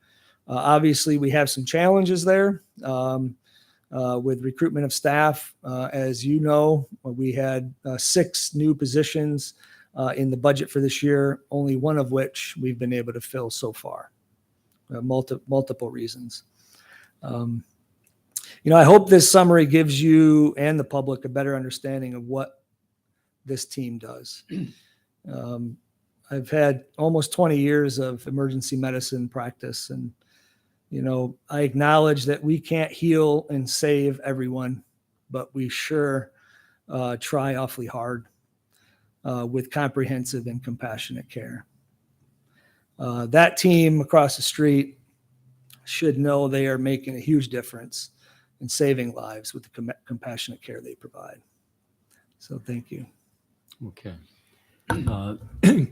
Speaker 10: Obviously, we have some challenges there with recruitment of staff. As you know, we had 6 new positions in the budget for this year, only one of which we've been able to fill so far. Multiple reasons. I hope this summary gives you and the public a better understanding of what this team does. I've had almost 20 years of emergency medicine practice, and I acknowledge that we can't heal and save everyone, but we sure try awfully hard with comprehensive and compassionate care. That team across the street should know they are making a huge difference in saving lives with the compassionate care they provide. So thank you.
Speaker 1: Okay.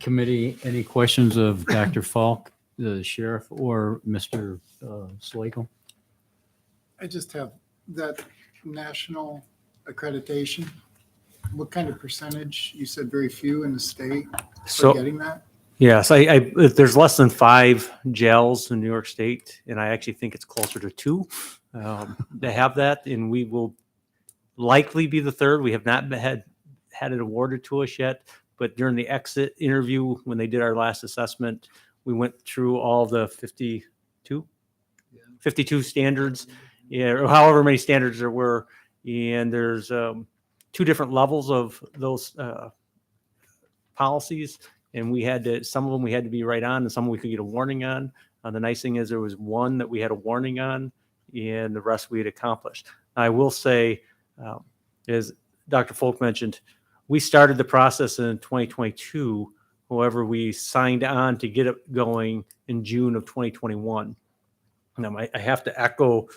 Speaker 1: Committee, any questions of Dr. Falk, the sheriff, or Mr. Slagle?
Speaker 2: I just have that national accreditation. What kind of percentage? You said very few in the state
Speaker 9: So-
Speaker 2: are getting that?
Speaker 9: Yes, there's less than 5 jails in New York State, and I actually think it's closer to 2 that have that, and we will likely be the 3rd. We have not had it awarded to us yet, but during the exit interview, when they did our last assessment, we went through all the 52 standards, or however many standards there were, and there's 2 different levels of those policies. And some of them we had to be right on, and some we could get a warning on. The nice thing is there was one that we had a warning on, and the rest we had accomplished. I will say, as Dr. Folk mentioned, we started the process in 2022. However, we signed on to get it going in June of 2021. Now, I have to echo,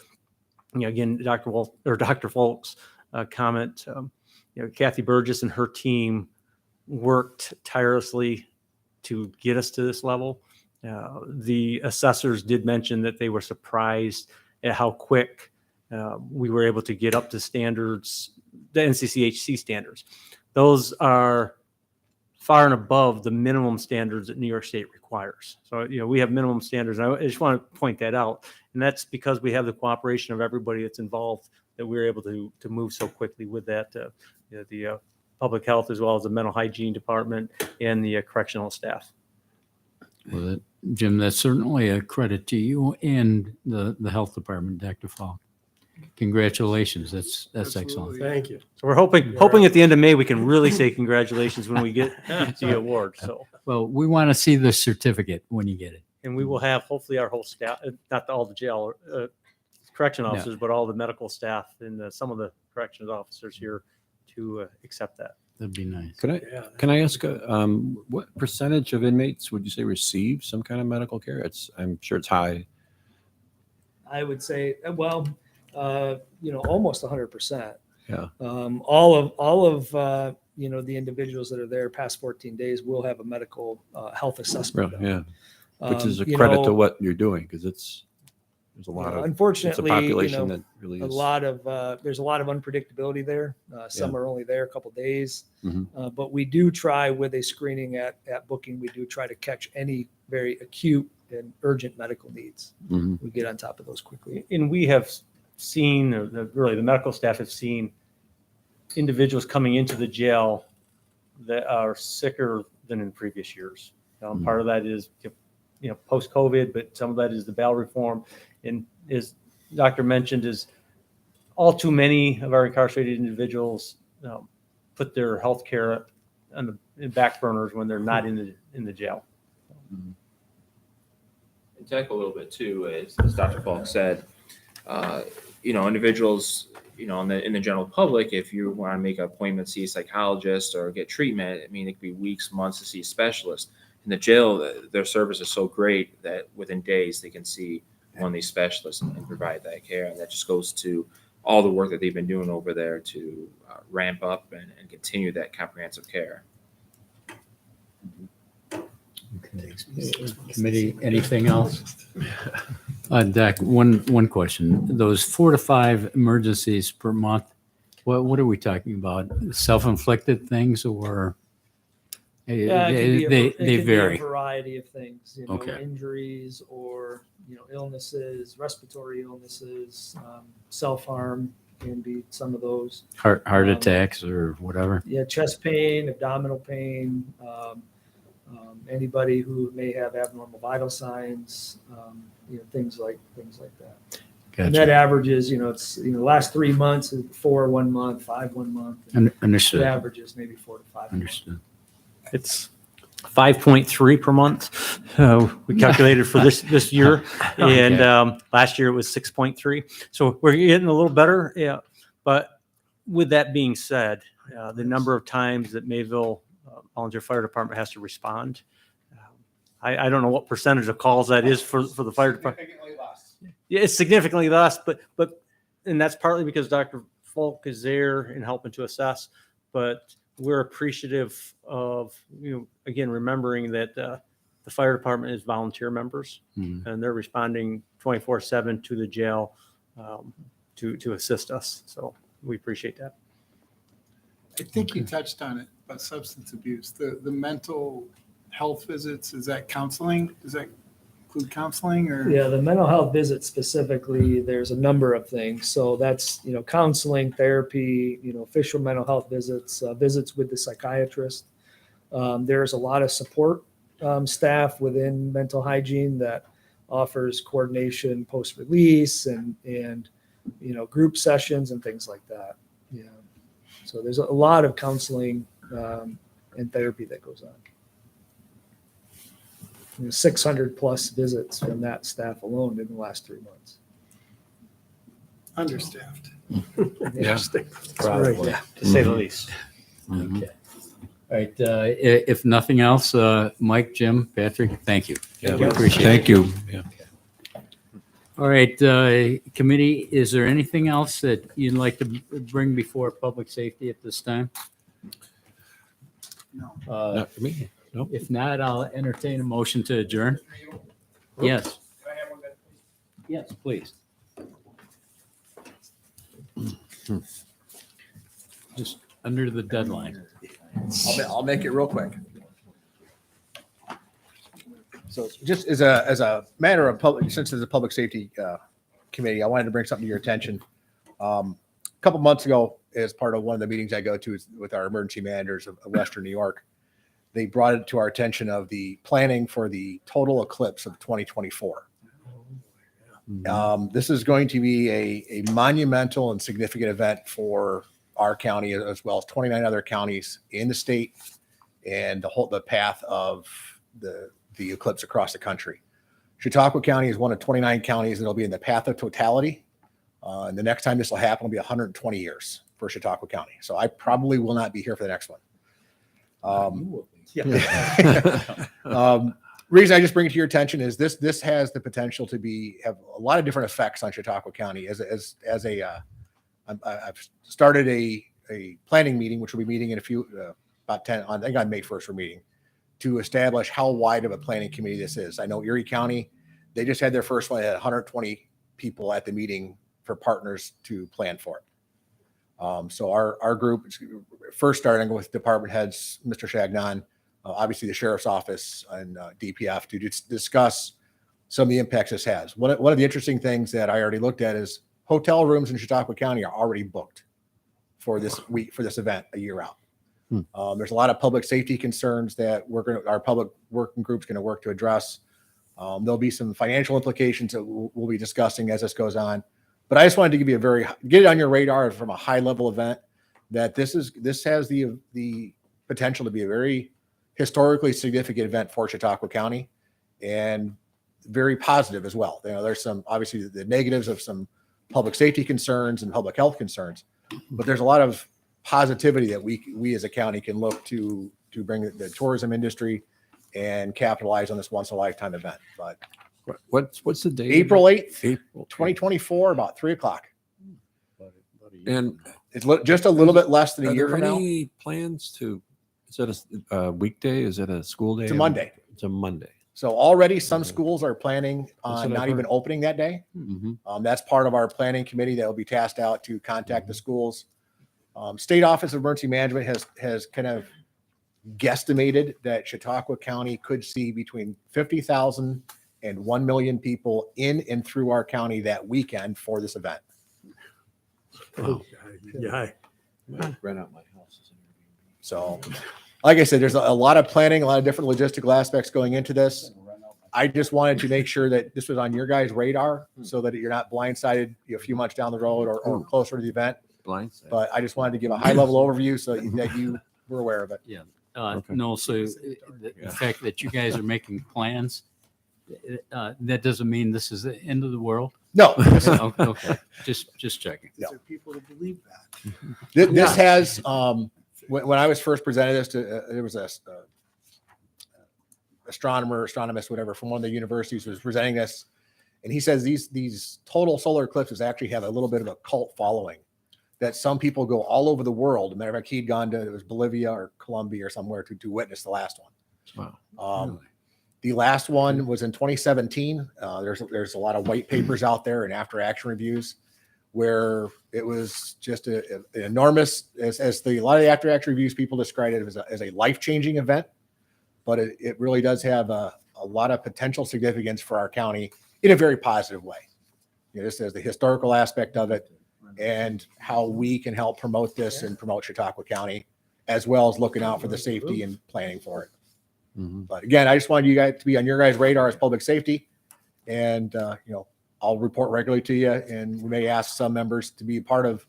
Speaker 9: again, Dr. Folk's comment. Kathy Burgess and her team worked tirelessly to get us to this level. The assessors did mention that they were surprised at how quick we were able to get up to standards, the NCCHC standards. Those are far and above the minimum standards that New York State requires. So, we have minimum standards. And I just want to point that out. And that's because we have the cooperation of everybody that's involved, that we're able to move so quickly with that. The public health, as well as the mental hygiene department and the correctional staff.
Speaker 1: Well, Jim, that's certainly a credit to you and the health department, Dr. Falk. Congratulations. That's excellent.
Speaker 2: Absolutely.
Speaker 6: Thank you.
Speaker 9: So we're hoping at the end of May we can really say congratulations when we get the award. So,
Speaker 1: Well, we want to see the certificate when you get it.
Speaker 9: and we will have hopefully our whole staff, not all the jail correction
Speaker 1: Yeah.
Speaker 9: officers, but all the medical staff and some of the corrections officers here to accept that.
Speaker 1: That'd be nice.
Speaker 4: Can I ask, what percentage of inmates would you say receive some kind of medical care? I'm sure it's high.
Speaker 10: I would say, almost 100%.
Speaker 4: Yeah.
Speaker 10: All of the individuals that are there past 14 days will have a medical health assessment.
Speaker 4: Really,
Speaker 10: done.
Speaker 4: yeah. Which is a
Speaker 10: You
Speaker 4: credit to
Speaker 10: know,
Speaker 4: what you're doing, because there's a lot of, it's a
Speaker 10: unfortunately,
Speaker 4: population that really
Speaker 10: a
Speaker 4: is.
Speaker 10: lot of there's a lot of unpredictability there. Some
Speaker 4: Yeah.
Speaker 10: are only there a couple days,
Speaker 4: Mhm.
Speaker 10: but we do try with a screening at booking. We do try to catch any very acute and urgent medical needs.
Speaker 4: Mhm.
Speaker 10: We get on top of those quickly.
Speaker 9: And we have seen, or the medical staff have seen individuals coming into the jail that are sicker than in previous years. Part of that is, post-COVID, but some of that is the bail reform. And as Doctor mentioned, is all too many of our incarcerated individuals put their health care on the back burners when they're not in the jail.
Speaker 3: And to echo a little bit too, as Dr. Falk said, individuals, in the general public, if you want to make an appointment, see a psychologist or get treatment, it could be weeks, months to see a specialist. In the jail, their service is so great that within days they can see one of these specialists and provide that care. And that just goes to all the work that they've been doing over there to ramp up and continue that comprehensive care.
Speaker 1: Committee, anything else? Dak, one question. Those 4 to 5 emergencies per month, what are we talking about? Self-inflicted things or?
Speaker 6: Yeah, it could be
Speaker 1: They
Speaker 6: it could be
Speaker 1: vary.
Speaker 6: a variety of things,
Speaker 1: Okay.
Speaker 6: injuries or, illnesses, respiratory illnesses, self-harm can be some of those.
Speaker 1: Heart
Speaker 6: Um,
Speaker 1: attacks or whatever.
Speaker 6: Yeah, chest pain, abdominal pain, anybody who may have abnormal vital signs, things like that. And that
Speaker 1: Gotcha.
Speaker 6: averages, it's, last 3 months, 4 1 month, 5 1 month. and It
Speaker 1: Understood.
Speaker 6: averages maybe 4 to 5 a month.
Speaker 1: Understood.
Speaker 9: It's 5.3 per month. We calculated for this year, and last year it was 6.3. So we're getting a little better. Yeah, but with that being said, the number of times that Mayville Volunteer Fire Department has to respond, I don't know what percentage of calls that is for the fire department.
Speaker 7: Significantly less.
Speaker 9: Yeah, it's significantly less, but and that's partly because Dr. Falk is there and helping to assess, but we're appreciative of, again, remembering that the fire department is volunteer members
Speaker 1: Mhm.
Speaker 9: and they're responding 24/7 to the jail to assist us. So we appreciate that.
Speaker 2: I think you touched on it, about substance abuse, the mental health visits, is that counseling? Does that include counseling or?
Speaker 6: Yeah, the mental health visit specifically, there's a number of things. So that's, counseling, therapy, official mental health visits, visits with the psychiatrist. There's a lot of support staff within mental hygiene that offers coordination post-release and group sessions and things like that. Yeah. So there's a lot of counseling and therapy that goes on. 600 plus visits from that staff alone in the last 3 months.
Speaker 2: Understaffed.
Speaker 4: Yeah.
Speaker 6: Probably.
Speaker 9: Yeah, to say the least.
Speaker 1: Mhm. All right. If nothing else, Mike, Jim, Patrick, thank you.
Speaker 4: Yeah,
Speaker 1: We appreciate it.
Speaker 4: Thank you. Yeah.
Speaker 1: All right, committee, is there anything else that you'd like to bring before public safety at this time?
Speaker 2: No.
Speaker 4: Not for me. Nope.
Speaker 1: If not, I'll entertain a motion to adjourn. Yes. Yes, please. Just under the deadline.
Speaker 7: I'll make it real quick. So just as a matter of public, since it's a public safety committee, I wanted to bring something to your attention. A couple months ago, as part of one of the meetings I go to with our emergency managers of Western New York, they brought it to our attention of the planning for the total eclipse of 2024. This is going to be a monumental and significant event for our county as well as 29 other counties in the state and the path of the eclipse across the country. Chautauqua County is one of 29 counties that'll be in the path of totality. And the next time this will happen will be 120 years for Chautauqua County. So I probably will not be here for the next one. Reason I just bring it to your attention is this has the potential to have a lot of different effects on Chautauqua County. I've started a planning meeting, which will be meeting in a few about 10. I think on May 1st we're meeting to establish how wide of a planning committee this is. I know Erie County, they just had their first one at 120 people at the meeting for partners to plan for it. So our group first starting with department heads, Mr. Chagnon, obviously the sheriff's office and DPF to discuss some of the impacts this has. One of the interesting things that I already looked at is hotel rooms in Chautauqua County are already booked for this week, for this event a year out. There's a lot of public safety concerns that our public working group's going to work to address. There'll be some financial implications that we'll be discussing as this goes on. But I just wanted to give you get it on your radar from a high level event that this has the potential to be a very historically significant event for Chautauqua County and very positive as well. There's some obviously the negatives of some public safety concerns and public health concerns, but there's a lot of positivity that we as a county can look to bring the tourism industry and capitalize on this once in a lifetime event. But
Speaker 4: What's the date?
Speaker 7: April 8th,
Speaker 4: April
Speaker 7: 2024, about 3:00.
Speaker 4: And
Speaker 7: It's just a little bit less than a
Speaker 4: are
Speaker 7: year
Speaker 4: there
Speaker 7: from now.
Speaker 4: any plans to? Is that a weekday? Is it a school day?
Speaker 7: It's a Monday.
Speaker 4: It's a Monday.
Speaker 7: So already some schools are planning
Speaker 4: That's
Speaker 7: on
Speaker 4: what I've
Speaker 7: not even
Speaker 4: heard.
Speaker 7: opening that day.
Speaker 4: Mm-hmm.
Speaker 7: That's part of our planning committee that will be tasked out to contact the schools. State Office of Emergency Management has kind of guesstimated that Chautauqua County could see between 50,000 and 1 million people in and through our county that weekend for this event.
Speaker 10: Yeah.
Speaker 4: Rent out my house.
Speaker 7: So, like I said, there's a lot of planning, a lot of different logistical aspects going into this. I just wanted to make sure that this was on your guys' radar so that you're not blindsided a few months down the road or closer to the event.
Speaker 4: Blindside.
Speaker 7: But I just wanted to give a high level overview so that you were aware of it.
Speaker 4: Okay.
Speaker 1: No, so the fact that you guys are making plans, that doesn't mean this is the end of the world?
Speaker 7: No,
Speaker 1: Okay, just checking.
Speaker 2: Is there people to believe that?
Speaker 7: this has, when I was first presented this to, there was a astronomist, whatever, from one of the universities was presenting this. And he says these total solar eclipses actually have a little bit of a cult following, that some people go all over the world. Matter of fact, he'd gone to, it was Bolivia or Colombia or somewhere to witness the last one.
Speaker 4: Wow.
Speaker 7: The last one was in 2017. There's a lot of white papers out there and after action reviews where it was just an enormous, as a lot of the after action reviews, people described it as a life-changing event, but it really does have a lot of potential significance for our county in a very positive way. You know, this is the historical aspect of it and how we can help promote this and promote Chautauqua County, as well as looking out for the safety and planning for it.
Speaker 4: Mhm.
Speaker 7: But again, I just wanted you guys to be on your guys' radar as public safety. And, I'll report regularly to you, and we may ask some members to be a part of,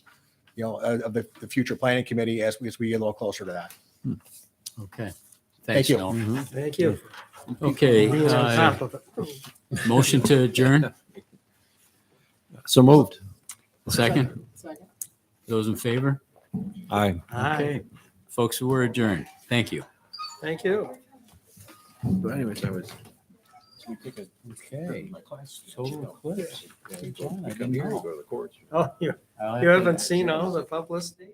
Speaker 7: of the future planning committee as we get a little closer to that.
Speaker 1: Okay.
Speaker 7: Thank
Speaker 1: Thanks,
Speaker 7: you.
Speaker 1: Noel.
Speaker 6: Thank you.
Speaker 1: Okay,
Speaker 6: Being on top of it.
Speaker 1: motion to adjourn,
Speaker 4: So moved.
Speaker 1: second?
Speaker 2: Second.
Speaker 1: Those in favor?
Speaker 4: Aye.
Speaker 1: Okay, folks, we're adjourned. Thank you.
Speaker 6: Thank you.
Speaker 4: But anyways, I was.
Speaker 1: Okay. Solar eclipse.
Speaker 4: Come here, go to the courts.
Speaker 6: Oh, you haven't seen all the publicity?